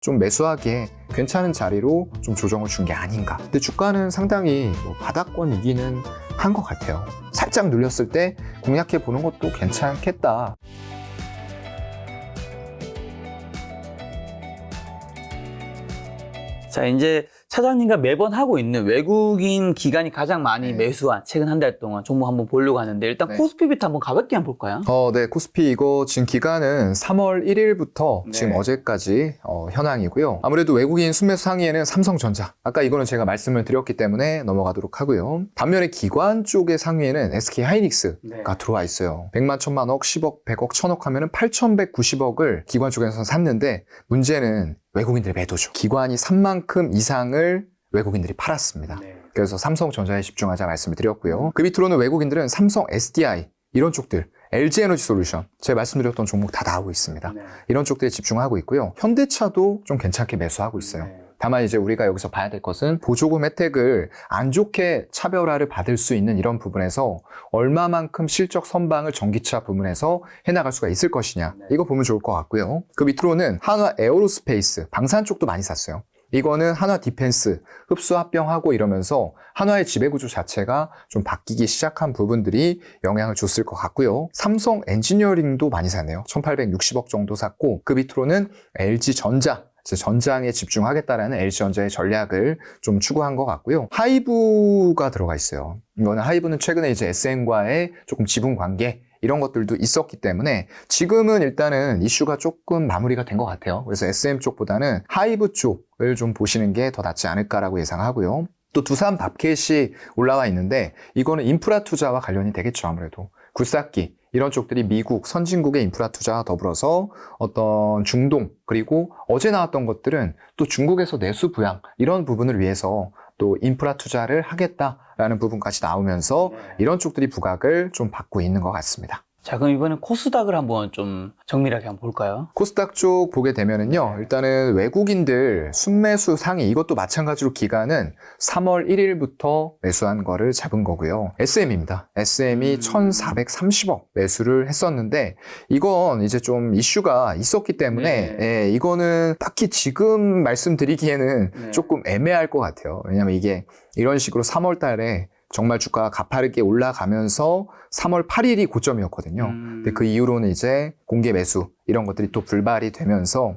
좀 매수하기에 괜찮은 자리로 좀 조정을 준 게 아닌가. 근데 주가는 상당히 바닥권이기는 한 것 같아요. 살짝 눌렸을 때 공략해 보는 것도 괜찮겠다. 자, 이제 차장님과 매번 하고 있는 외국인 기관이 가장 많이 네. 매수한 최근 한 달 동안 종목 한번 보려고 하는데 일단 네. 코스피부터 한번 가볍게 한번 볼까요? 네, 코스피 이거 지금 기간은 3월 1일부터 네. 지금 어제까지 현황이고요. 아무래도 외국인 순매수 상위에는 삼성전자. 아까 이거는 제가 말씀을 드렸기 때문에 넘어가도록 하고요. 반면에 기관 쪽의 상위에는 SK하이닉스가 네. 들어와 있어요. 100만, 1000만억, 10억, 100억, 1000억 하면은 8190억을 기관 쪽에서 샀는데 문제는 외국인들의 매도죠. 기관이 산 만큼 이상을 외국인들이 팔았습니다. 네. 그래서 삼성전자에 집중하자 말씀을 드렸고요. 그 밑으로는 외국인들은 삼성 SDI 이런 쪽들, LG에너지솔루션 제가 말씀드렸던 종목 다 나오고 있습니다. 네. 이런 쪽들에 집중하고 있고요. 현대차도 좀 괜찮게 매수하고 있어요. 네. 다만 이제 우리가 여기서 봐야 될 것은 보조금 혜택을 안 좋게 차별화를 받을 수 있는 이런 부분에서 얼마만큼 실적 선방을 전기차 부문에서 해나갈 수가 있을 것이냐, 이거 보면 좋을 것 같고요. 그 밑으로는 한화 에어로스페이스, 방산 쪽도 많이 샀어요. 이거는 한화 디펜스, 흡수 합병하고 이러면서 한화의 지배구조 자체가 좀 바뀌기 시작한 부분들이 영향을 줬을 것 같고요. 삼성 엔지니어링도 많이 샀네요. 1860억 정도 샀고, 그 밑으로는 LG전자, 전장에 집중하겠다라는 LG전자의 전략을 좀 추구한 것 같고요. 하이브가 들어가 있어요. 이거는 하이브는 최근에 이제 SM과의 조금 지분 관계 이런 것들도 있었기 때문에 지금은 일단은 이슈가 조금 마무리가 된 것 같아요. 그래서 SM 쪽보다는 하이브 쪽을 좀 보시는 게 더 낫지 않을까라고 예상하고요. 또 두산 밥켓이 올라와 있는데 이거는 인프라 투자와 관련이 되겠죠. 아무래도 굴삭기 이런 쪽들이 미국 선진국의 인프라 투자와 더불어서 어떤 중동, 그리고 어제 나왔던 것들은 또 중국에서 내수 부양 이런 부분을 위해서 또 인프라 투자를 하겠다라는 부분까지 나오면서 이런 쪽들이 부각을 좀 받고 있는 것 같습니다. 자, 그럼 이번엔 코스닥을 한번 좀 정밀하게 한번 볼까요? 코스닥 쪽 보게 되면은요, 일단은 외국인들 순매수 상위, 이것도 마찬가지로 기간은 3월 1일부터 매수한 거를 잡은 거고요. SM입니다. SM이 1430억 매수를 했었는데, 이건 이제 좀 이슈가 있었기 때문에, 예, 이거는 딱히 지금 말씀드리기에는 조금 애매할 것 같아요. 왜냐면 이게 이런 식으로 3월 달에 정말 주가가 가파르게 올라가면서 3월 8일이 고점이었거든요. 근데 그 이후로는 이제 공개 매수 이런 것들이 또 불발이 되면서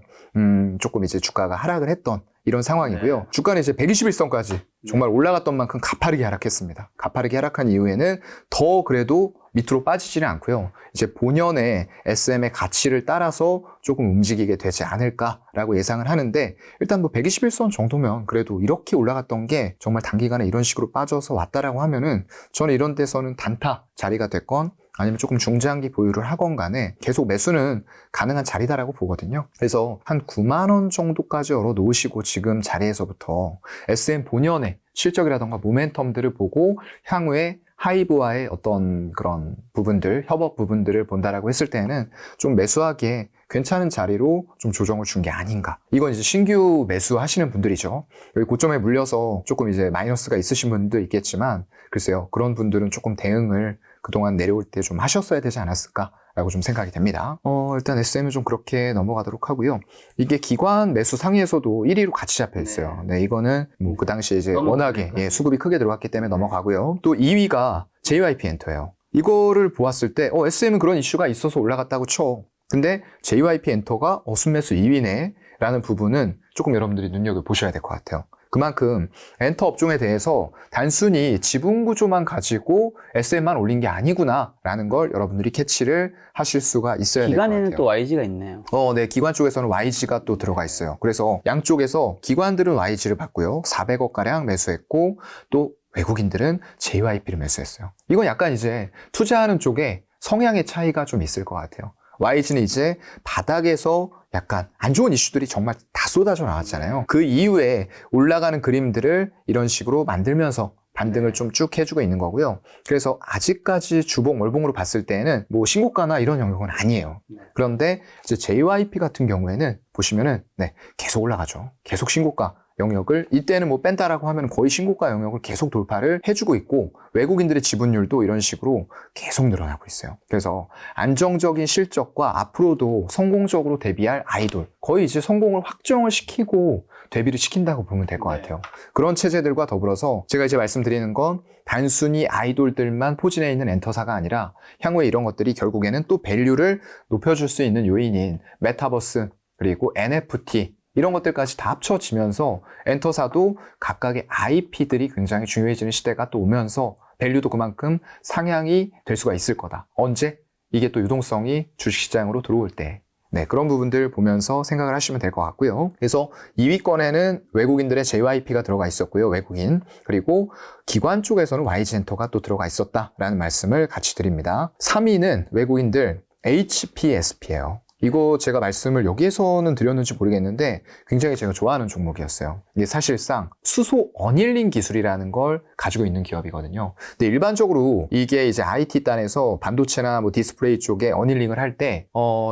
조금 이제 주가가 하락을 했던 이런 상황이고요. 주가는 이제 121선까지 정말 올라갔던 만큼 가파르게 하락했습니다. 가파르게 하락한 이후에는 더 그래도 밑으로 빠지지는 않고요. 이제 본연의 SM의 가치를 따라서 조금 움직이게 되지 않을까라고 예상을 하는데, 일단 뭐 121선 정도면 그래도 이렇게 올라갔던 게 정말 단기간에 이런 식으로 빠져서 왔다라고 하면은 저는 이런 데서는 단타 자리가 됐건 아니면 조금 중장기 보유를 하건 간에 계속 매수는 가능한 자리다라고 보거든요. 그래서 한 9만 원 정도까지 열어 놓으시고 지금 자리에서부터 SM 본연의 실적이라던가 모멘텀들을 보고 향후에 하이브와의 어떤 그런 부분들, 협업 부분들을 본다라고 했을 때는 좀 매수하기에 괜찮은 자리로 좀 조정을 준 게 아닌가. 이건 이제 신규 매수하시는 분들이죠. 여기 고점에 물려서 조금 이제 마이너스가 있으신 분도 있겠지만, 글쎄요, 그런 분들은 조금 대응을 그동안 내려올 때 좀 하셨어야 되지 않았을까라고 좀 생각이 됩니다. 일단 SM은 좀 그렇게 넘어가도록 하고요. 이게 기관 매수 상위에서도 1위로 같이 잡혀 있어요. 네, 이거는 뭐 그 당시에 이제 워낙에 수급이 크게 들어갔기 때문에 넘어가고요. 또 2위가 JYP 엔터예요. 이거를 보았을 때 SM은 그런 이슈가 있어서 올라갔다고 쳐. 근데 JYP 엔터가 순매수 2위네 라는 부분은 조금 여러분들이 눈여겨보셔야 될 것 같아요. 그만큼 엔터 업종에 대해서 단순히 지분 구조만 가지고 SM만 올린 게 아니구나 라는 걸 여러분들이 캐치를 하실 수가 있어야 될 것 같아요. 기관에는 또 YG가 있네요. 네, 기관 쪽에서는 YG가 또 들어가 있어요. 그래서 양쪽에서 기관들은 YG를 받고요. 400억가량 매수했고, 또 외국인들은 JYP를 매수했어요. 이건 약간 이제 투자하는 쪽에 성향의 차이가 좀 있을 것 같아요. YG는 이제 바닥에서 약간 안 좋은 이슈들이 정말 다 쏟아져 나왔잖아요. 그 이후에 올라가는 그림들을 이런 식으로 만들면서 반등을 좀 쭉 해주고 있는 거고요. 그래서 아직까지 주봉, 월봉으로 봤을 때는 뭐 신고가나 이런 영역은 아니에요. 그런데 이제 JYP 같은 경우에는 보시면은 계속 올라가죠. 계속 신고가 영역을 이때는 뭐 뺀다라고 하면 거의 신고가 영역을 계속 돌파를 해주고 있고 외국인들의 지분율도 이런 식으로 계속 늘어나고 있어요. 그래서 안정적인 실적과 앞으로도 성공적으로 데뷔할 아이돌, 거의 이제 성공을 확정을 시키고 데뷔를 시킨다고 보면 될 것 같아요. 그런 체제들과 더불어서 제가 이제 말씀드리는 건 단순히 아이돌들만 포진해 있는 엔터사가 아니라 향후에 이런 것들이 결국에는 또 밸류를 높여줄 수 있는 요인인 메타버스 그리고 NFT 이런 것들까지 다 합쳐지면서 엔터사도 각각의 IP들이 굉장히 중요해지는 시대가 또 오면서 밸류도 그만큼 상향이 될 수가 있을 거다. 언제? 이게 또 유동성이 주식시장으로 들어올 때. 네, 그런 부분들 보면서 생각을 하시면 될 것 같고요. 그래서 2위권에는 외국인들의 JYP가 들어가 있었고요. 외국인. 그리고 기관 쪽에서는 YG엔터가 또 들어가 있었다라는 말씀을 같이 드립니다. 3위는 외국인들 HPSP예요. 이거 제가 말씀을 여기에서는 드렸는지 모르겠는데 굉장히 제가 좋아하는 종목이었어요. 이게 사실상 수소 어닐링 기술이라는 걸 가지고 있는 기업이거든요. 근데 일반적으로 이게 이제 IT 단에서 반도체나 뭐 디스플레이 쪽에 어닐링을 할 때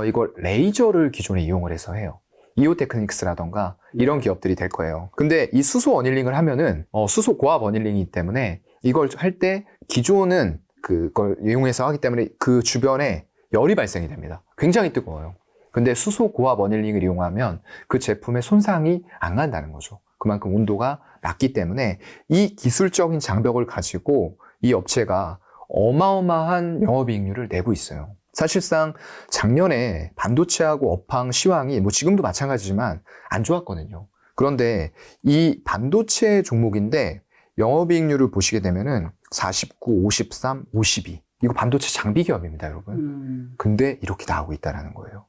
이걸 레이저를 기존에 이용을 해서 해요. 이오테크닉스라던가 이런 기업들이 될 거예요. 근데 이 수소 어닐링을 하면은 수소 고압 어닐링이기 때문에 이걸 할 때 기존은 그걸 이용해서 하기 때문에 그 주변에 열이 발생이 됩니다. 굉장히 뜨거워요. 근데 수소 고압 어닐링을 이용하면 그 제품의 손상이 안 간다는 거죠. 그만큼 온도가 낮기 때문에 이 기술적인 장벽을 가지고 이 업체가 어마어마한 영업이익률을 내고 있어요. 사실상 작년에 반도체하고 업황 시황이 뭐 지금도 마찬가지지만 안 좋았거든요. 그런데 이 반도체 종목인데 영업이익률을 보시게 되면은 49, 53, 52 이거 반도체 장비 기업입니다, 여러분. 근데 이렇게 나오고 있다는 거예요.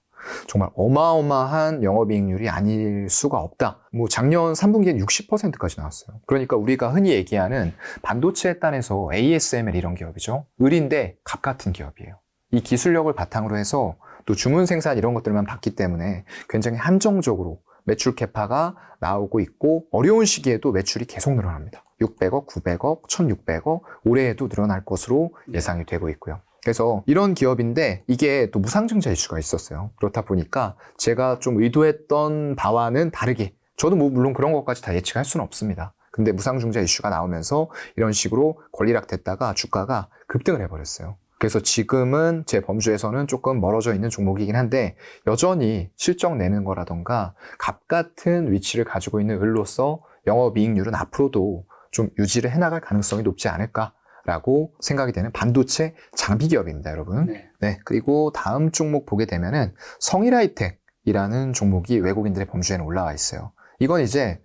정말 어마어마한 영업이익률이 아닐 수가 없다. 뭐 작년 3분기엔 60%까지 나왔어요. 그러니까 우리가 흔히 얘기하는 반도체 단에서 ASML 이런 기업이죠. 을인데 갑 같은 기업이에요. 이 기술력을 바탕으로 해서 또 주문 생산 이런 것들만 봤기 때문에 굉장히 한정적으로 매출 캐파가 나오고 있고 어려운 시기에도 매출이 계속 늘어납니다. 600억, 900억, 1600억 올해에도 늘어날 것으로 예상이 되고 있고요. 그래서 이런 기업인데 이게 또 무상증자 이슈가 있었어요. 그렇다 보니까 제가 좀 의도했던 바와는 다르게 저도 뭐 물론 그런 것까지 다 예측할 수는 없습니다. 근데 무상증자 이슈가 나오면서 이런 식으로 권리락됐다가 주가가 급등을 해버렸어요. 그래서 지금은 제 범주에서는 조금 멀어져 있는 종목이긴 한데 여전히 실적 내는 거라던가 갑 같은 위치를 가지고 있는 을로서 영업이익률은 앞으로도 좀 유지를 해나갈 가능성이 높지 않을까라고 생각이 되는 반도체 장비 기업입니다, 여러분. 네. 그리고 다음 종목 보게 되면은 성일하이텍이라는 종목이 외국인들의 범주에는 올라와 있어요. 이건 이제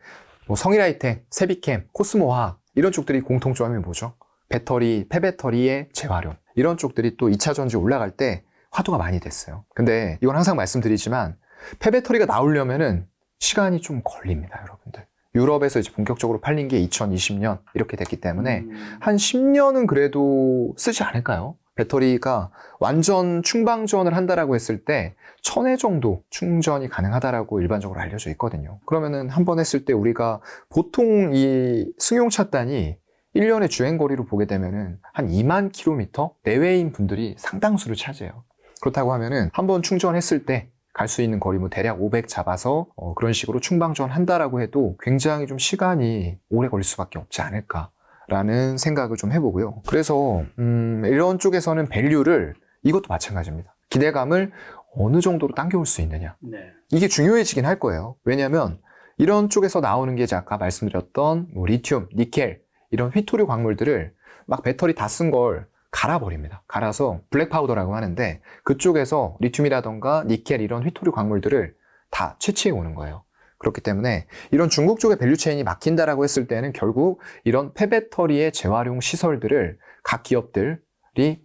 뭐 성일하이텍, 세비캠, 코스모화학 이런 쪽들이 공통점이 뭐죠? 배터리, 폐배터리의 재활용 이런 쪽들이 또 2차 전지 올라갈 때 화두가 많이 됐어요. 근데 이건 항상 말씀드리지만 폐배터리가 나오려면은 시간이 좀 걸립니다, 여러분들. 유럽에서 이제 본격적으로 팔린 게 2020년 이렇게 됐기 때문에 한 10년은 그래도 쓰지 않을까요? 배터리가 완전 충방전을 한다라고 했을 때 1000회 정도 충전이 가능하다라고 일반적으로 알려져 있거든요. 그러면은 한 번 했을 때 우리가 보통 이 승용차 단위 1년의 주행거리로 보게 되면은 한 2만 킬로미터 내외인 분들이 상당수를 차지해요. 그렇다고 하면은 한 번 충전했을 때 갈 수 있는 거리 뭐 대략 500 잡아서 그런 식으로 충방전 한다라고 해도 굉장히 좀 시간이 오래 걸릴 수밖에 없지 않을까라는 생각을 좀 해보고요. 그래서 이런 쪽에서는 밸류를 이것도 마찬가지입니다. 기대감을 어느 정도로 당겨올 수 있느냐. 이게 중요해지긴 할 거예요. 왜냐하면 이런 쪽에서 나오는 게 제가 아까 말씀드렸던 뭐 리튬, 니켈 이런 휘토류 광물들을 막 배터리 다 쓴 걸 갈아버립니다. 갈아서 블랙 파우더라고 하는데 그쪽에서 리튬이라던가 니켈 이런 휘토류 광물들을 다 채취해 오는 거예요. 그렇기 때문에 이런 중국 쪽의 밸류체인이 막힌다라고 했을 때는 결국 이런 폐배터리의 재활용 시설들을 각 기업들이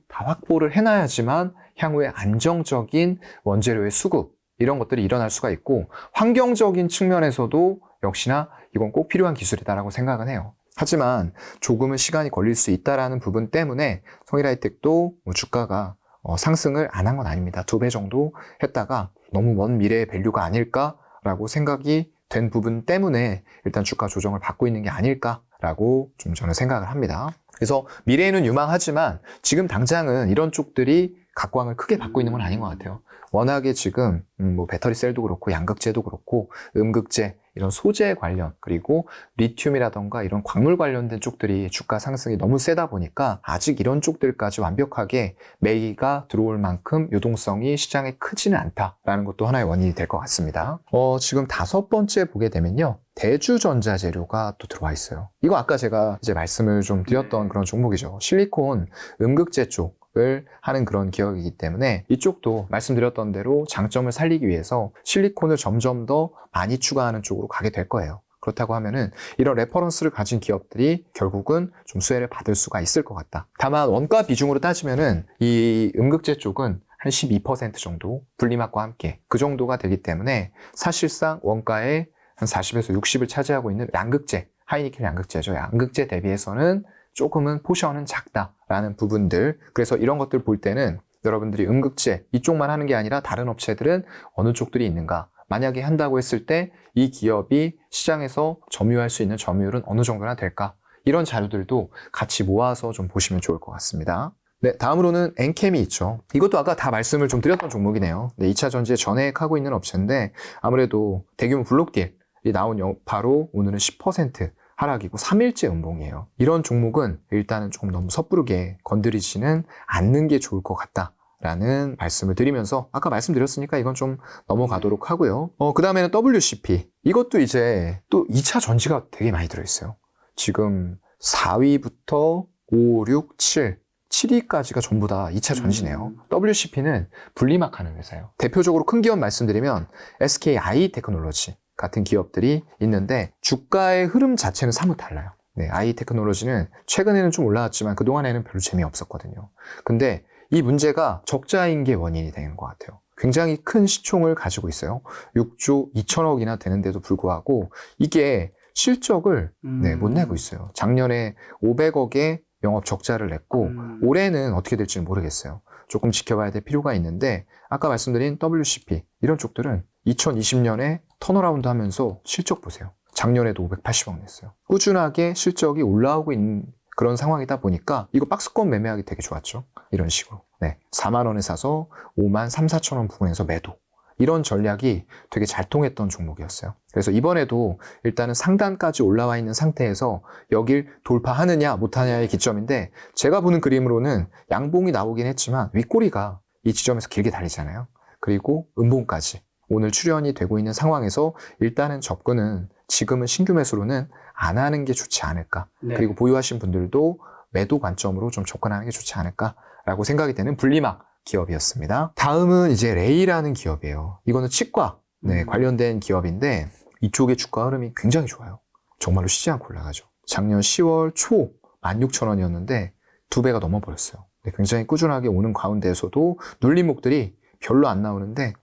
다 확보를 해놔야지만 향후에 안정적인 원재료의 수급 이런 것들이 일어날 수가 있고 환경적인 측면에서도 역시나 이건 꼭 필요한 기술이다라고 생각은 해요. 하지만 조금은 시간이 걸릴 수 있다는 부분 때문에 성일하이텍도 주가가 상승을 안 한 건 아닙니다. 2배 정도 했다가 너무 먼 미래의 밸류가 아닐까라고 생각이 된 부분 때문에 일단 주가 조정을 받고 있는 게 아닐까라고 좀 저는 생각을 합니다. 그래서 미래에는 유망하지만 지금 당장은 이런 쪽들이 각광을 크게 받고 있는 건 아닌 것 같아요. 워낙에 지금 뭐 배터리 셀도 그렇고 양극재도 그렇고 음극재 이런 소재 관련 그리고 리튬이라던가 이런 광물 관련된 쪽들이 주가 상승이 너무 세다 보니까 아직 이런 쪽들까지 완벽하게 매기가 들어올 만큼 유동성이 시장에 크지는 않다라는 것도 하나의 원인이 될 것 같습니다. 지금 5번째 보게 되면요. 대주전자재료가 또 들어와 있어요. 이거 아까 제가 이제 말씀을 좀 드렸던 그런 종목이죠. 실리콘 음극재 쪽을 하는 그런 기업이기 때문에 이쪽도 말씀드렸던 대로 장점을 살리기 위해서 실리콘을 점점 더 많이 추가하는 쪽으로 가게 될 거예요. 그렇다고 하면은 이런 레퍼런스를 가진 기업들이 결국은 좀 수혜를 받을 수가 있을 것 같다. 다만 원가 비중으로 따지면은 이 음극재 쪽은 한 12% 정도 분리막과 함께 그 정도가 되기 때문에 사실상 원가의 한 40에서 60을 차지하고 있는 양극재, 하이니켈 양극재죠. 양극재 대비해서는 조금은 포션은 작다라는 부분들. 그래서 이런 것들 볼 때는 여러분들이 음극재 이쪽만 하는 게 아니라 다른 업체들은 어느 쪽들이 있는가. 만약에 한다고 했을 때 이 기업이 시장에서 점유할 수 있는 점유율은 어느 정도나 될까? 이런 자료들도 같이 모아서 좀 보시면 좋을 것 같습니다. 네, 다음으로는 엔캠이 있죠. 이것도 아까 다 말씀을 좀 드렸던 종목이네요. 네, 2차 전지에 전액하고 있는 업체인데 아무래도 대규모 블록딜이 나온 여파로 오늘은 10% 하락이고 3일째 음봉이에요. 이런 종목은 일단은 조금 너무 섣부르게 건드리지는 않는 게 좋을 것 같다. 라는 말씀을 드리면서 아까 말씀드렸으니까 이건 좀 넘어가도록 하고요. 그 다음에는 WCP. 이것도 이제 또 2차 전지가 되게 많이 들어있어요. 지금 4위부터 5, 6, 7, 7위까지가 전부 다 2차 전지네요. WCP는 분리막 하는 회사예요. 대표적으로 큰 기업 말씀드리면 SKI 테크놀로지 같은 기업들이 있는데 주가의 흐름 자체는 사뭇 달라요. 네, 아이테크놀로지는 최근에는 좀 올라왔지만 그동안에는 별로 재미없었거든요. 근데 이 문제가 적자인 게 원인이 되는 것 같아요. 굉장히 큰 시총을 가지고 있어요. 6조 2천억이나 되는데도 불구하고 이게 실적을 못 내고 있어요. 작년에 500억의 영업 적자를 냈고 올해는 어떻게 될지는 모르겠어요. 조금 지켜봐야 될 필요가 있는데 아까 말씀드린 WCP 이런 쪽들은 2020년에 턴어라운드 하면서 실적 보세요. 작년에도 580억 냈어요. 꾸준하게 실적이 올라오고 있는 그런 상황이다 보니까 이거 박스권 매매하기 되게 좋았죠. 이런 식으로. 네, 4만 원에 사서 5만 3, 4천 원 부근에서 매도. 이런 전략이 되게 잘 통했던 종목이었어요. 그래서 이번에도 일단은 상단까지 올라와 있는 상태에서 여길 돌파하느냐 못하느냐의 기점인데 제가 보는 그림으로는 양봉이 나오긴 했지만 윗꼬리가 이 지점에서 길게 달리잖아요. 그리고 음봉까지 오늘 출현이 되고 있는 상황에서 일단은 접근은 지금은 신규 매수로는 안 하는 게 좋지 않을까. 네. 그리고 보유하신 분들도 매도 관점으로 좀 접근하는 게 좋지 않을까라고 생각이 되는 분리막 기업이었습니다. 다음은 이제 레이라는 기업이에요. 이거는 치과 관련된 기업인데 이쪽의 주가 흐름이 굉장히 좋아요. 정말로 쉬지 않고 올라가죠. 작년 10월 초 16,000원이었는데 2배가 넘어버렸어요. 굉장히 꾸준하게 오는 가운데에서도 눌림목들이 별로 안 나오는데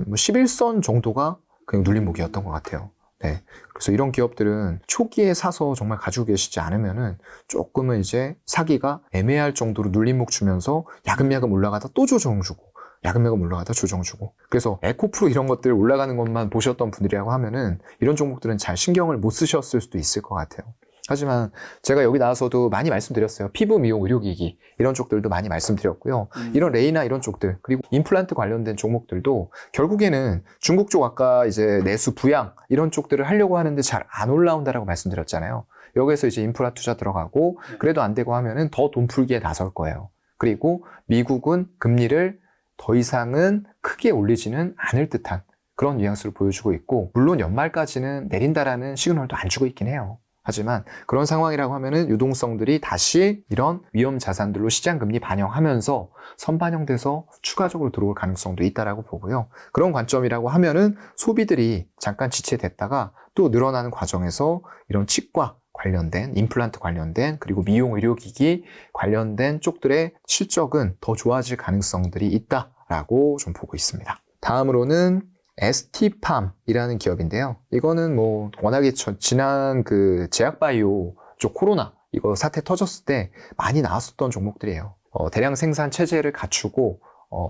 뭐 11선 정도가 그냥 눌림목이었던 것 같아요. 네. 그래서 이런 기업들은 초기에 사서 정말 가지고 계시지 않으면은 조금은 이제 사기가 애매할 정도로 눌림목 주면서 야금야금 올라가다 또 조정 주고 야금야금 올라가다 조정 주고 그래서 에코프로 이런 것들 올라가는 것만 보셨던 분들이라고 하면은 이런 종목들은 잘 신경을 못 쓰셨을 수도 있을 것 같아요. 하지만 제가 여기 나와서도 많이 말씀드렸어요. 피부 미용 의료기기 이런 쪽들도 많이 말씀드렸고요. 이런 레이나 이런 쪽들 그리고 임플란트 관련된 종목들도 결국에는 중국 쪽 아까 이제 내수 부양 이런 쪽들을 하려고 하는데 잘 안 올라온다라고 말씀드렸잖아요. 여기에서 이제 인프라 투자 들어가고 그래도 안 되고 하면은 더 돈 풀기에 나설 거예요. 그리고 미국은 금리를 더 이상은 크게 올리지는 않을 듯한 그런 뉘앙스를 보여주고 있고 물론 연말까지는 내린다라는 시그널도 안 주고 있긴 해요. 하지만 그런 상황이라고 하면은 유동성들이 다시 이런 위험 자산들로 시장 금리 반영하면서 선반영돼서 추가적으로 들어올 가능성도 있다라고 보고요. 그런 관점이라고 하면은 소비들이 잠깐 지체됐다가 또 늘어나는 과정에서 이런 치과 관련된 임플란트 관련된 그리고 미용 의료기기 관련된 쪽들의 실적은 더 좋아질 가능성들이 있다라고 좀 보고 있습니다. 다음으로는 ST팜이라는 기업인데요. 이거는 뭐 워낙에 지난 그 제약바이오 쪽 코로나 이거 사태 터졌을 때 많이 나왔었던 종목들이에요. 대량 생산 체제를 갖추고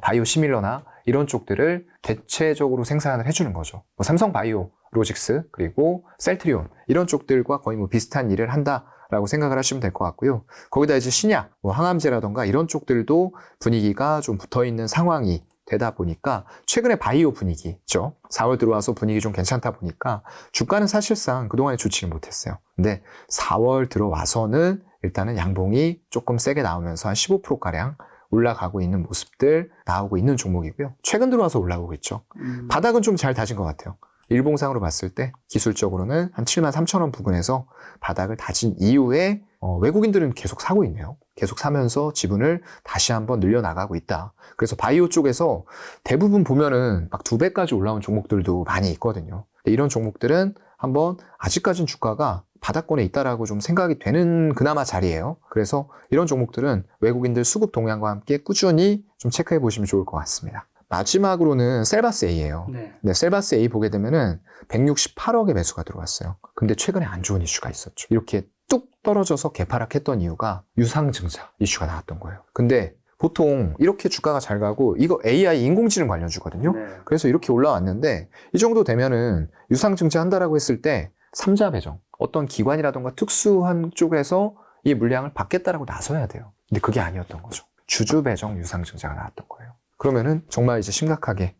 바이오 시밀러나 이런 쪽들을 대체적으로 생산을 해주는 거죠. 뭐 삼성바이오 로직스 그리고 셀트리온 이런 쪽들과 거의 뭐 비슷한 일을 한다라고 생각을 하시면 될 것 같고요. 거기다 이제 신약, 뭐 항암제라던가 이런 쪽들도 분위기가 좀 붙어 있는 상황이 되다 보니까 최근에 바이오 분위기 있죠. 4월 들어와서 분위기 좀 괜찮다 보니까 주가는 사실상 그동안에 좋지는 못했어요. 근데 4월 들어와서는 일단은 양봉이 조금 세게 나오면서 한 15%가량 올라가고 있는 모습들 나오고 있는 종목이고요. 최근 들어와서 올라오고 있죠. 바닥은 좀 잘 다진 것 같아요. 일봉상으로 봤을 때 기술적으로는 한 73,000원 부근에서 바닥을 다진 이후에 외국인들은 계속 사고 있네요. 계속 사면서 지분을 다시 한번 늘려나가고 있다. 그래서 바이오 쪽에서 대부분 보면은 막 2배까지 올라온 종목들도 많이 있거든요. 이런 종목들은 한번 아직까지는 주가가 바닥권에 있다라고 좀 생각이 되는 그나마 자리예요. 그래서 이런 종목들은 외국인들 수급 동향과 함께 꾸준히 좀 체크해 보시면 좋을 것 같습니다. 마지막으로는 셀바스 A예요. 네, 셀바스 A 보게 되면은 168억의 매수가 들어왔어요. 근데 최근에 안 좋은 이슈가 있었죠. 이렇게 뚝 떨어져서 개파락했던 이유가 유상증자 이슈가 나왔던 거예요. 근데 보통 이렇게 주가가 잘 가고 이거 AI 인공지능 관련주거든요. 그래서 이렇게 올라왔는데 이 정도 되면은 유상증자 한다라고 했을 때 삼자 배정, 어떤 기관이라던가 특수한 쪽에서 이 물량을 받겠다라고 나서야 돼요. 근데 그게 아니었던 거죠. 주주 배정 유상증자가 나왔던 거예요. 그러면은 정말 이제 심각하게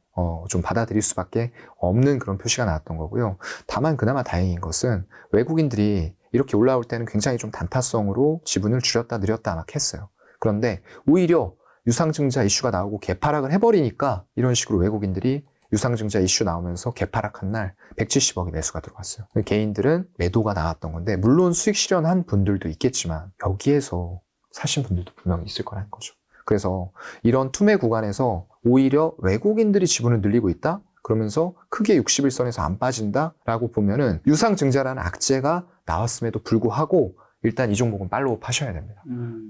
좀 받아들일 수밖에 없는 그런 표시가 나왔던 거고요. 다만 그나마 다행인 것은 외국인들이 이렇게 올라올 때는 굉장히 좀 단타성으로 지분을 줄였다 늘렸다 막 했어요. 그런데 오히려 유상증자 이슈가 나오고 개파락을 해버리니까 이런 식으로 외국인들이 유상증자 이슈 나오면서 개파락한 날 170억의 매수가 들어왔어요. 개인들은 매도가 나왔던 건데 물론 수익 실현한 분들도 있겠지만 여기에서 사신 분들도 분명히 있을 거라는 거죠. 그래서 이런 투매 구간에서 오히려 외국인들이 지분을 늘리고 있다? 그러면서 크게 60일선에서 안 빠진다라고 보면은 유상증자라는 악재가 나왔음에도 불구하고 일단 이 종목은 팔로우 하셔야 됩니다.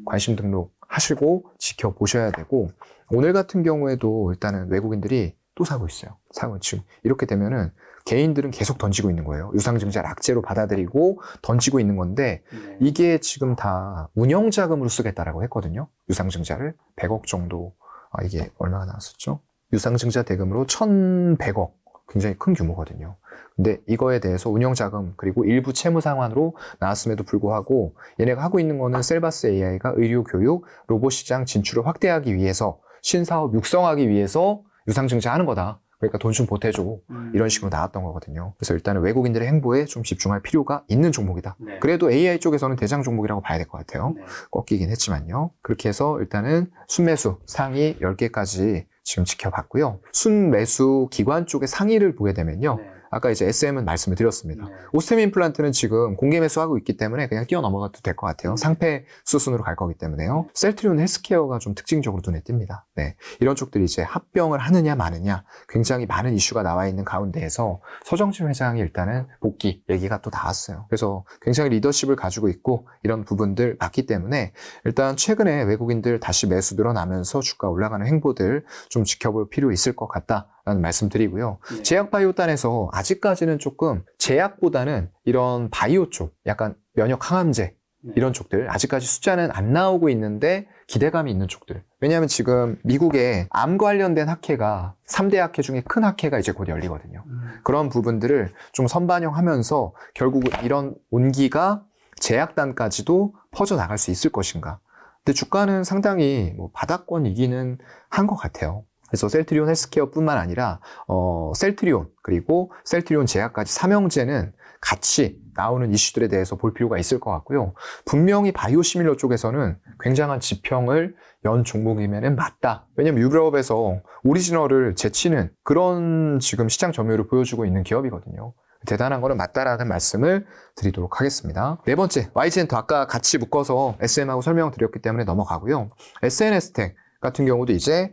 관심 등록하시고 지켜보셔야 되고 오늘 같은 경우에도 일단은 외국인들이 또 사고 있어요. 사고 지금 이렇게 되면은 개인들은 계속 던지고 있는 거예요. 유상증자를 악재로 받아들이고 던지고 있는 건데 이게 지금 다 운영자금으로 쓰겠다라고 했거든요. 유상증자를 100억 정도 이게 얼마가 나왔었죠? 유상증자 대금으로 1,100억 굉장히 큰 규모거든요. 근데 이거에 대해서 운영자금 그리고 일부 채무 상환으로 나왔음에도 불구하고 얘네가 하고 있는 거는 셀바스 AI가 의료, 교육, 로봇 시장 진출을 확대하기 위해서 신사업 육성하기 위해서 유상증자하는 거다. 그러니까 돈 좀 보태줘. 이런 식으로 나왔던 거거든요. 그래서 일단은 외국인들의 행보에 좀 집중할 필요가 있는 종목이다. 네. 그래도 AI 쪽에서는 대장 종목이라고 봐야 될 것 같아요. 네. 꺾이긴 했지만요. 그렇게 해서 일단은 순매수 상위 10개까지 지금 지켜봤고요. 순매수 기관 쪽의 상위를 보게 되면요. 네. 아까 이제 SM은 말씀을 드렸습니다. 네. 오스템 임플란트는 지금 공개 매수하고 있기 때문에 그냥 뛰어 넘어가도 될 것 같아요. 상패 수순으로 갈 거기 때문에요. 셀트리온 헬스케어가 좀 특징적으로 눈에 띕니다. 네. 이런 쪽들이 이제 합병을 하느냐 마느냐 굉장히 많은 이슈가 나와 있는 가운데에서 서정진 회장이 일단은 복귀 얘기가 또 나왔어요. 그래서 굉장히 리더십을 가지고 있고 이런 부분들 맞기 때문에 일단 최근에 외국인들 다시 매수 늘어나면서 주가 올라가는 행보들 좀 지켜볼 필요 있을 것 같다. 라는 말씀 드리고요. 네. 제약 바이오단에서 아직까지는 조금 제약보다는 이런 바이오 쪽, 약간 면역 항암제 이런 쪽들 아직까지 숫자는 안 나오고 있는데 기대감이 있는 쪽들. 왜냐하면 지금 미국에 암 관련된 학회가 3대 학회 중에 큰 학회가 이제 곧 열리거든요. 그런 부분들을 좀 선반영하면서 결국 이런 온기가 제약단까지도 퍼져나갈 수 있을 것인가. 근데 주가는 상당히 바닥권이기는 한 것 같아요. 그래서 셀트리온 헬스케어뿐만 아니라 셀트리온 그리고 셀트리온 제약까지 삼형제는 같이 나오는 이슈들에 대해서 볼 필요가 있을 것 같고요. 분명히 바이오시밀러 쪽에서는 굉장한 지평을 연 종목이면은 맞다. 왜냐면 유럽에서 오리지널을 제치는 그런 지금 시장 점유율을 보여주고 있는 기업이거든요. 대단한 거는 맞다라는 말씀을 드리도록 하겠습니다. 네 번째, YG엔터 아까 같이 묶어서 SM하고 설명을 드렸기 때문에 넘어가고요. SNS텍 같은 경우도 이제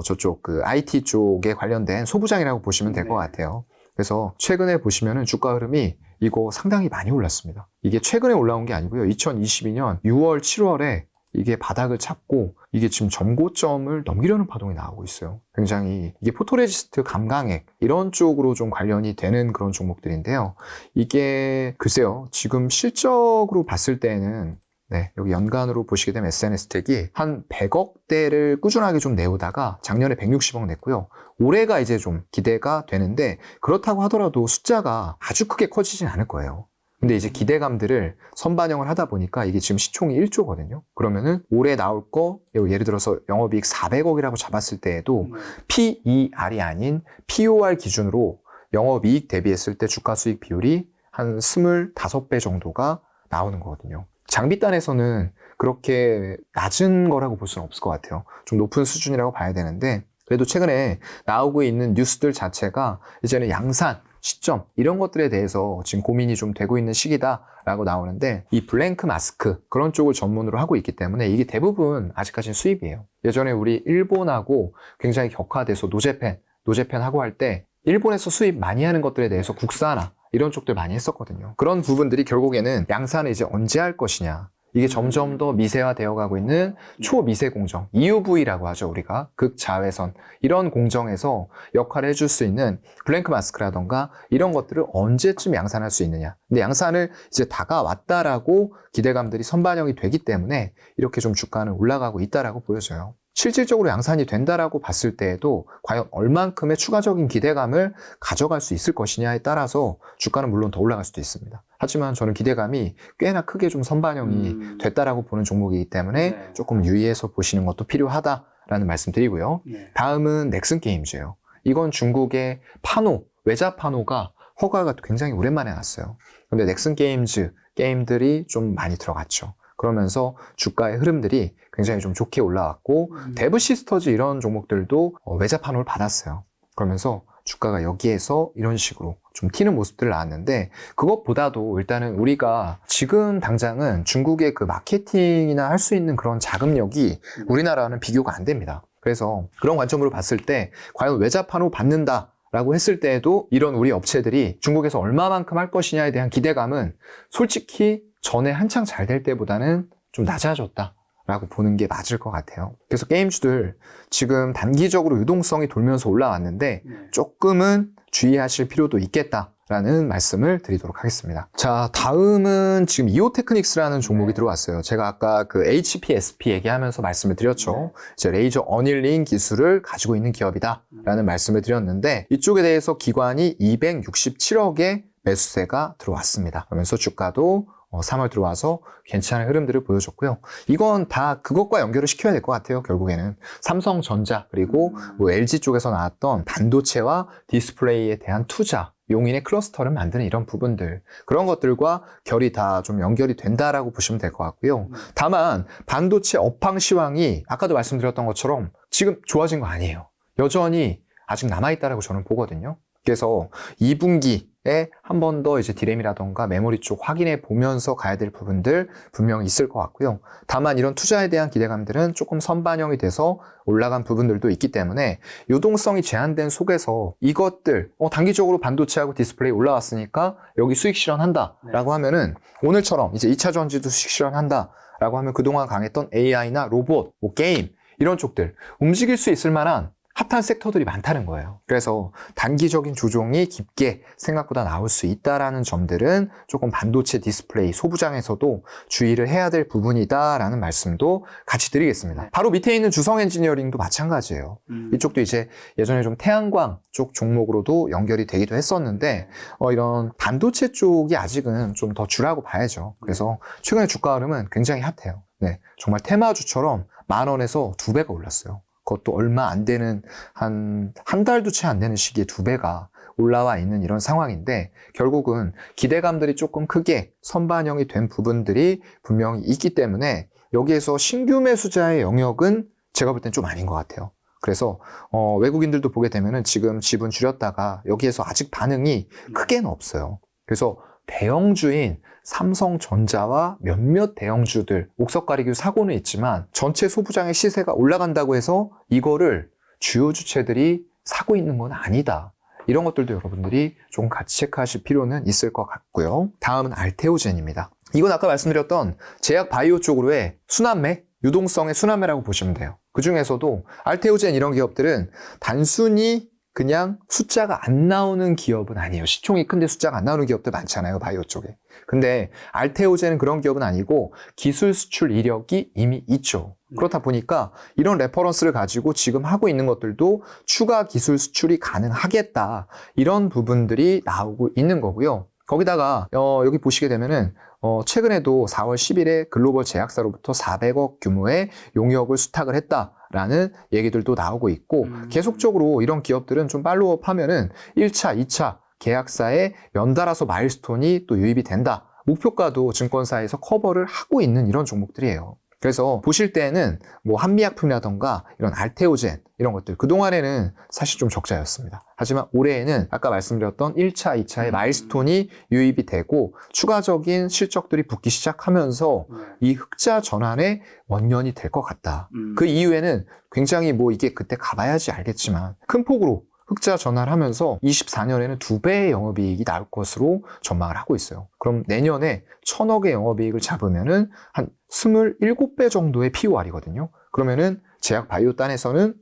저쪽 IT 쪽에 관련된 소부장이라고 보시면 될 것 같아요. 그래서 최근에 보시면은 주가 흐름이 이거 상당히 많이 올랐습니다. 이게 최근에 올라온 게 아니고요. 2022년 6월, 7월에 이게 바닥을 잡고 이게 지금 전고점을 넘기려는 파동이 나오고 있어요. 굉장히 이게 포토레지스트 감강액 이런 쪽으로 좀 관련이 되는 그런 종목들인데요. 이게 글쎄요. 지금 실적으로 봤을 때는 네, 여기 연간으로 보시게 되면 SNS텍이 한 100억대를 꾸준하게 좀 내오다가 작년에 160억 냈고요. 올해가 이제 좀 기대가 되는데 그렇다고 하더라도 숫자가 아주 크게 커지진 않을 거예요. 근데 이제 기대감들을 선반영을 하다 보니까 이게 지금 시총이 1조거든요. 그러면은 올해 나올 거 예를 들어서 영업이익 400억이라고 잡았을 때에도 PER이 아닌 POR 기준으로 영업이익 대비했을 때 주가 수익 비율이 한 25배 정도가 나오는 거거든요. 장비단에서는 그렇게 낮은 거라고 볼 수는 없을 것 같아요. 좀 높은 수준이라고 봐야 되는데 그래도 최근에 나오고 있는 뉴스들 자체가 이제는 양산, 시점 이런 것들에 대해서 지금 고민이 좀 되고 있는 시기다라고 나오는데 이 블랭크 마스크 그런 쪽을 전문으로 하고 있기 때문에 이게 대부분 아직까지는 수입이에요. 예전에 우리 일본하고 굉장히 격화돼서 노제펜 하고 할 때 일본에서 수입 많이 하는 것들에 대해서 국산화 이런 쪽들 많이 했었거든요. 그런 부분들이 결국에는 양산을 이제 언제 할 것이냐. 이게 점점 더 미세화되어 가고 있는 초미세 공정, EUV라고 하죠, 우리가. 극자외선. 이런 공정에서 역할을 해줄 수 있는 블랭크 마스크라던가 이런 것들을 언제쯤 양산할 수 있느냐. 근데 양산을 이제 다가왔다라고 기대감들이 선반영이 되기 때문에 이렇게 좀 주가는 올라가고 있다라고 보여져요. 실질적으로 양산이 된다라고 봤을 때에도 과연 얼만큼의 추가적인 기대감을 가져갈 수 있을 것이냐에 따라서 주가는 물론 더 올라갈 수도 있습니다. 하지만 저는 기대감이 꽤나 크게 좀 선반영이 됐다라고 보는 종목이기 때문에 네. 조금 유의해서 보시는 것도 필요하다라는 말씀 드리고요. 네. 다음은 넥슨 게임즈예요. 이건 중국의 파노, 외자 파노가 허가가 굉장히 오랜만에 났어요. 근데 넥슨 게임즈 게임들이 좀 많이 들어갔죠. 그러면서 주가의 흐름들이 굉장히 좀 좋게 올라왔고 데브 시스터즈 이런 종목들도 외자 파노를 받았어요. 그러면서 주가가 여기에서 이런 식으로 좀 튀는 모습들을 나왔는데 그것보다도 일단은 우리가 지금 당장은 중국의 그 마케팅이나 할 수 있는 그런 자금력이 우리나라와는 비교가 안 됩니다. 그래서 그런 관점으로 봤을 때 과연 외자 파노 받는다 라고 했을 때에도 이런 우리 업체들이 중국에서 얼마만큼 할 것이냐에 대한 기대감은 솔직히 전에 한창 잘 될 때보다는 좀 낮아졌다라고 보는 게 맞을 것 같아요. 그래서 게임주들 지금 단기적으로 유동성이 돌면서 올라왔는데 조금은 주의하실 필요도 있겠다라는 말씀을 드리도록 하겠습니다. 자, 다음은 지금 이오테크닉스라는 종목이 들어왔어요. 제가 아까 그 HPSP 얘기하면서 말씀을 드렸죠. 이제 레이저 어닐링 기술을 가지고 있는 기업이다라는 말씀을 드렸는데 이쪽에 대해서 기관이 267억의 매수세가 들어왔습니다. 그러면서 주가도 3월 들어와서 괜찮은 흐름들을 보여줬고요. 이건 다 그것과 연결을 시켜야 될 것 같아요. 결국에는 삼성전자 그리고 뭐 LG 쪽에서 나왔던 반도체와 디스플레이에 대한 투자, 용인의 클러스터를 만드는 이런 부분들 그런 것들과 결이 다 좀 연결이 된다라고 보시면 될 것 같고요. 다만 반도체 업황 시황이 아까도 말씀드렸던 것처럼 지금 좋아진 거 아니에요. 여전히 아직 남아있다라고 저는 보거든요. 그래서 2분기에 한 번 더 이제 디램이라던가 메모리 쪽 확인해 보면서 가야 될 부분들 분명히 있을 것 같고요. 다만 이런 투자에 대한 기대감들은 조금 선반영이 돼서 올라간 부분들도 있기 때문에 유동성이 제한된 속에서 이것들 단기적으로 반도체하고 디스플레이 올라왔으니까 여기 수익 실현한다라고 하면은 오늘처럼 이제 2차 전지도 수익 실현한다라고 하면 그동안 강했던 AI나 로봇, 뭐 게임 이런 쪽들 움직일 수 있을 만한 핫한 섹터들이 많다는 거예요. 그래서 단기적인 조정이 깊게 생각보다 나올 수 있다라는 점들은 조금 반도체 디스플레이 소부장에서도 주의를 해야 될 부분이다라는 말씀도 같이 드리겠습니다. 바로 밑에 있는 주성 엔지니어링도 마찬가지예요. 이쪽도 이제 예전에 좀 태양광 쪽 종목으로도 연결이 되기도 했었는데 이런 반도체 쪽이 아직은 좀 더 주라고 봐야죠. 그래서 최근에 주가 흐름은 굉장히 핫해요. 네, 정말 테마주처럼 10,000원에서 2배가 올랐어요. 그것도 얼마 안 되는 한 달도 채 안 되는 시기에 2배가 올라와 있는 이런 상황인데 결국은 기대감들이 조금 크게 선반영이 된 부분들이 분명히 있기 때문에 여기에서 신규 매수자의 영역은 제가 볼 땐 좀 아닌 것 같아요. 그래서 외국인들도 보게 되면은 지금 지분 줄였다가 여기에서 아직 반응이 크게는 없어요. 그래서 대형주인 삼성전자와 몇몇 대형주들 옥석 가리기 사고는 있지만 전체 소부장의 시세가 올라간다고 해서 이거를 주요 주체들이 사고 있는 건 아니다. 이런 것들도 여러분들이 좀 같이 체크하실 필요는 있을 것 같고요. 다음은 알테오젠입니다. 이건 아까 말씀드렸던 제약 바이오 쪽으로의 순환매, 유동성의 순환매라고 보시면 돼요. 그 중에서도 알테오젠 이런 기업들은 단순히 그냥 숫자가 안 나오는 기업은 아니에요. 시총이 큰데 숫자가 안 나오는 기업들 많잖아요. 바이오 쪽에. 근데 알테오젠은 그런 기업은 아니고 기술 수출 이력이 이미 있죠. 그렇다 보니까 이런 레퍼런스를 가지고 지금 하고 있는 것들도 추가 기술 수출이 가능하겠다. 이런 부분들이 나오고 있는 거고요. 거기다가 여기 보시게 되면은 최근에도 4월 10일에 글로벌 제약사로부터 400억 규모의 용역을 수탁을 했다라는 얘기들도 나오고 있고 계속적으로 이런 기업들은 좀 팔로우업 하면은 1차, 2차 계약사에 연달아서 마일스톤이 또 유입이 된다. 목표가도 증권사에서 커버를 하고 있는 이런 종목들이에요. 그래서 보실 때는 뭐 한미약품이라던가 이런 알테오젠 이런 것들 그동안에는 사실 좀 적자였습니다. 하지만 올해에는 아까 말씀드렸던 1차, 2차의 마일스톤이 유입이 되고 추가적인 실적들이 붙기 시작하면서 이 흑자 전환의 원년이 될 것 같다. 그 이후에는 굉장히 뭐 이게 그때 가봐야지 알겠지만 큰 폭으로 흑자 전환하면서 24년에는 2배의 영업이익이 나올 것으로 전망을 하고 있어요. 그럼 내년에 1,000억의 영업이익을 잡으면은 한 27배 정도의 POR이거든요. 그러면은 제약 바이오 딴에서는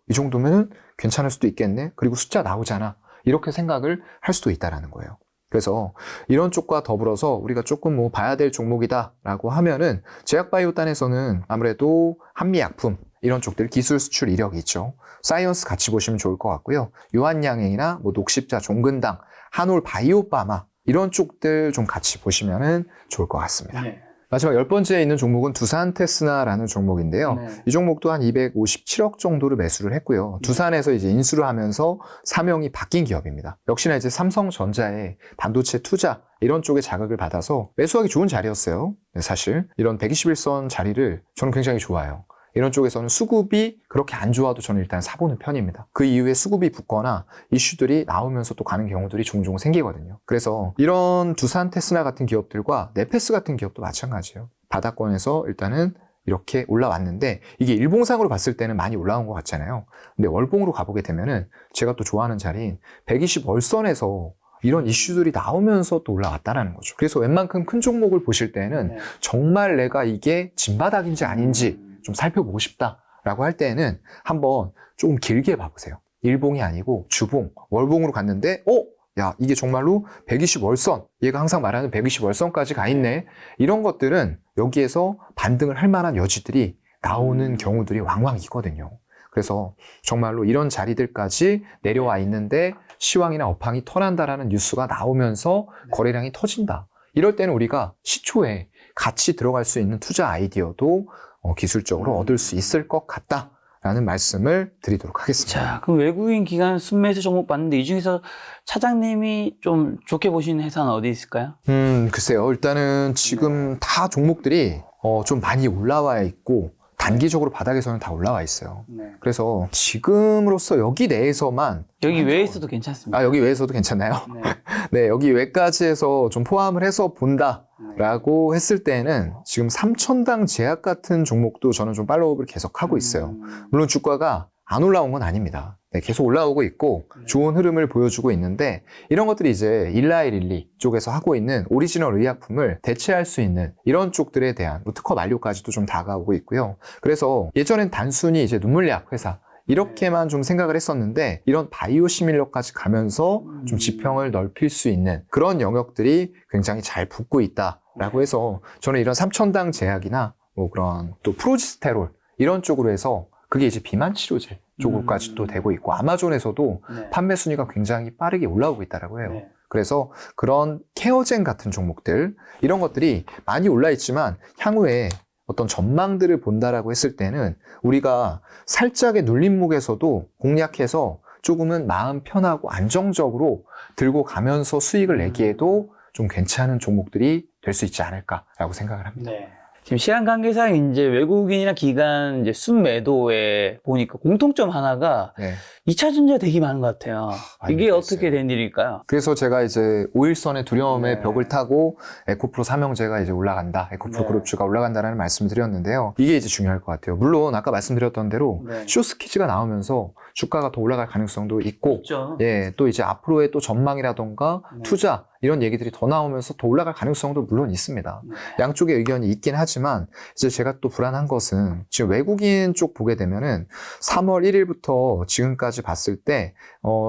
이 정도면은 괜찮을 수도 있겠네. 그리고 숫자 나오잖아. 이렇게 생각을 할 수도 있다라는 거예요. 그래서 이런 쪽과 더불어서 우리가 조금 뭐 봐야 될 종목이다라고 하면은 제약 바이오 딴에서는 아무래도 한미약품 이런 쪽들 기술 수출 이력이 있죠. 사이언스 같이 보시면 좋을 것 같고요. 유한양행이나 뭐 녹십자, 종근당, 한올 바이오파마 이런 쪽들 좀 같이 보시면은 좋을 것 같습니다. 네. 마지막 10번째에 있는 종목은 두산테스나라는 종목인데요. 네. 이 종목도 한 257억 정도를 매수를 했고요. 두산에서 이제 인수를 하면서 사명이 바뀐 기업입니다. 역시나 이제 삼성전자의 반도체 투자 이런 쪽에 자극을 받아서 매수하기 좋은 자리였어요. 사실 이런 121선 자리를 저는 굉장히 좋아해요. 이런 쪽에서는 수급이 그렇게 안 좋아도 저는 일단 사보는 편입니다. 그 이후에 수급이 붙거나 이슈들이 나오면서 또 가는 경우들이 종종 생기거든요. 그래서 이런 두산테스나 같은 기업들과 네페스 같은 기업도 마찬가지예요. 바닥권에서 일단은 이렇게 올라왔는데 이게 일봉상으로 봤을 때는 많이 올라온 것 같잖아요. 근데 월봉으로 가보게 되면은 제가 또 좋아하는 자리인 120월선에서 이런 이슈들이 나오면서 또 올라왔다는 거죠. 그래서 웬만큼 큰 종목을 보실 때는 정말 내가 이게 진바닥인지 아닌지 좀 살펴보고 싶다라고 할 때는 한번 조금 길게 봐보세요. 일봉이 아니고 주봉, 월봉으로 갔는데 야 이게 정말로 120월선, 얘가 항상 말하는 120월선까지 가 있네. 이런 것들은 여기에서 반등을 할 만한 여지들이 나오는 경우들이 왕왕 있거든요. 그래서 정말로 이런 자리들까지 내려와 있는데 시황이나 업황이 턴한다라는 뉴스가 나오면서 거래량이 터진다. 이럴 때는 우리가 시초에 같이 들어갈 수 있는 투자 아이디어도 기술적으로 얻을 수 있을 것 같다라는 말씀을 드리도록 하겠습니다. 자, 그럼 외국인 기관 순매수 종목 봤는데 이 중에서 차장님이 좀 좋게 보시는 회사는 어디 있을까요? 글쎄요. 일단은 지금 다 종목들이 좀 많이 올라와 있고 단기적으로 바닥에서는 다 올라와 있어요. 그래서 지금으로서 여기 내에서만 여기 외에서도 괜찮습니다. 여기 외에서도 괜찮나요? 네, 여기 외까지 해서 좀 포함을 해서 본다라고 했을 때는 지금 3천당 제약 같은 종목도 저는 좀 팔로우업을 계속 하고 있어요. 물론 주가가 안 올라온 건 아닙니다. 네, 계속 올라오고 있고 좋은 흐름을 보여주고 있는데 이런 것들이 이제 일라이릴리 쪽에서 하고 있는 오리지널 의약품을 대체할 수 있는 이런 쪽들에 대한 특허 만료까지도 좀 다가오고 있고요. 그래서 예전엔 단순히 이제 눈물약 회사 이렇게만 좀 생각을 했었는데 이런 바이오 시밀러까지 가면서 좀 지평을 넓힐 수 있는 그런 영역들이 굉장히 잘 붙고 있다라고 해서 저는 이런 삼천당 제약이나 뭐 그런 또 프로지스테롤 이런 쪽으로 해서 그게 이제 비만 치료제 쪽으로까지 또 되고 있고 아마존에서도 판매 순위가 굉장히 빠르게 올라오고 있다라고 해요. 그래서 그런 케어젠 같은 종목들 이런 것들이 많이 올라 있지만 향후에 어떤 전망들을 본다라고 했을 때는 우리가 살짝의 눌림목에서도 공략해서 조금은 마음 편하고 안정적으로 들고 가면서 수익을 내기에도 좀 괜찮은 종목들이 될 수 있지 않을까라고 생각을 합니다. 지금 시간 관계상 이제 외국인이나 기관 이제 순매도에 보니까 공통점 하나가 2차 전지가 되게 많은 것 같아요. 이게 어떻게 된 일일까요? 그래서 제가 이제 5일선의 두려움의 벽을 타고 에코프로 삼형제가 이제 올라간다. 에코프로 그룹주가 올라간다라는 말씀을 드렸는데요. 이게 이제 중요할 것 같아요. 물론 아까 말씀드렸던 대로 쇼스키즈가 나오면서 주가가 더 올라갈 가능성도 있고 또 이제 앞으로의 또 전망이라던가 투자 이런 얘기들이 더 나오면서 더 올라갈 가능성도 물론 있습니다. 양쪽의 의견이 있긴 하지만 이제 제가 또 불안한 것은 지금 외국인 쪽 보게 되면은 3월 1일부터 지금까지 봤을 때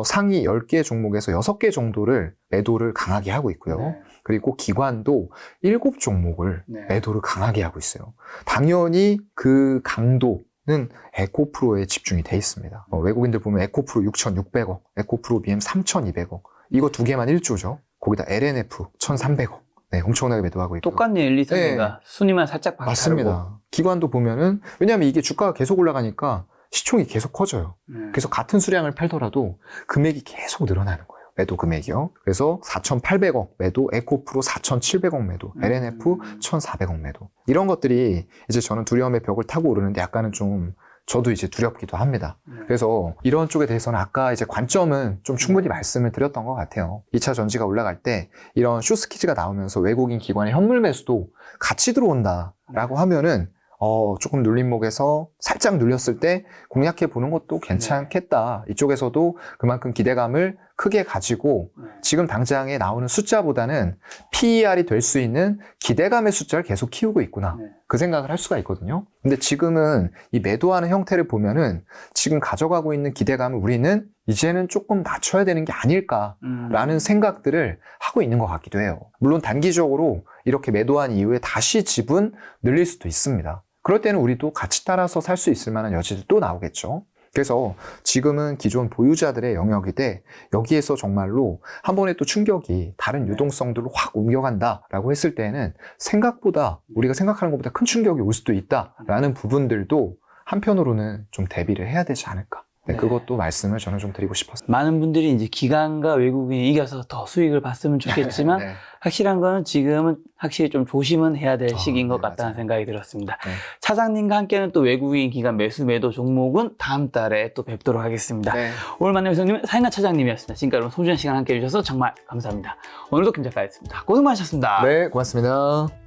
상위 10개 종목에서 6개 정도를 매도를 강하게 하고 있고요. 그리고 기관도 7종목을 매도를 강하게 하고 있어요. 당연히 그 강도는 에코프로에 집중이 돼 있습니다. 외국인들 보면 에코프로 6,600억, 에코프로 BM 3,200억. 이거 두 개만 1조죠. 거기다 LNF 1,300억. 네, 엄청나게 매도하고 있고. 똑같네요. 1, 2, 3위가. 순위만 살짝 바뀌고. 맞습니다. 기관도 보면은, 왜냐하면 이게 주가가 계속 올라가니까 시총이 계속 커져요. 그래서 같은 수량을 팔더라도 금액이 계속 늘어나는 거예요. 매도 금액이요. 그래서 4,800억 매도, 에코프로 4,700억 매도, LNF 1,400억 매도. 이런 것들이 이제 저는 두려움의 벽을 타고 오르는데 약간은 좀 저도 이제 두렵기도 합니다. 그래서 이런 쪽에 대해서는 아까 이제 관점은 좀 충분히 말씀을 드렸던 것 같아요. 2차 전지가 올라갈 때 이런 쇼스키즈가 나오면서 외국인 기관의 현물 매수도 같이 들어온다라고 하면은 조금 눌림목에서 살짝 눌렸을 때 공략해 보는 것도 괜찮겠다. 이쪽에서도 그만큼 기대감을 크게 가지고 지금 당장에 나오는 숫자보다는 PER이 될 수 있는 기대감의 숫자를 계속 키우고 있구나. 그 생각을 할 수가 있거든요. 근데 지금은 이 매도하는 형태를 보면은 지금 가져가고 있는 기대감을 우리는 이제는 조금 낮춰야 되는 게 아닐까라는 생각들을 하고 있는 것 같기도 해요. 물론 단기적으로 이렇게 매도한 이후에 다시 지분 늘릴 수도 있습니다. 그럴 때는 우리도 같이 따라서 살 수 있을 만한 여지도 또 나오겠죠. 그래서 지금은 기존 보유자들의 영역인데 여기에서 정말로 한 번에 또 충격이 다른 유동성들로 확 옮겨간다라고 했을 때는 생각보다 우리가 생각하는 것보다 큰 충격이 올 수도 있다라는 부분들도 한편으로는 좀 대비를 해야 되지 않을까. 네, 그것도 말씀을 저는 좀 드리고 싶었어요. 많은 분들이 이제 기관과 외국인이 이겨서 더 수익을 봤으면 좋겠지만 네. 확실한 거는 지금은 확실히 좀 조심은 해야 될 시기인 것 같다는 맞아요. 생각이 들었습니다. 네. 차장님과 함께는 또 외국인 기관 매수 매도 종목은 다음 달에 또 뵙도록 하겠습니다. 네. 오늘 만난 회장님은 사인가 차장님이었습니다. 지금까지 여러분 소중한 시간 함께 해주셔서 정말 감사합니다. 오늘도 김 작가였습니다. 고생 많으셨습니다. 네, 고맙습니다.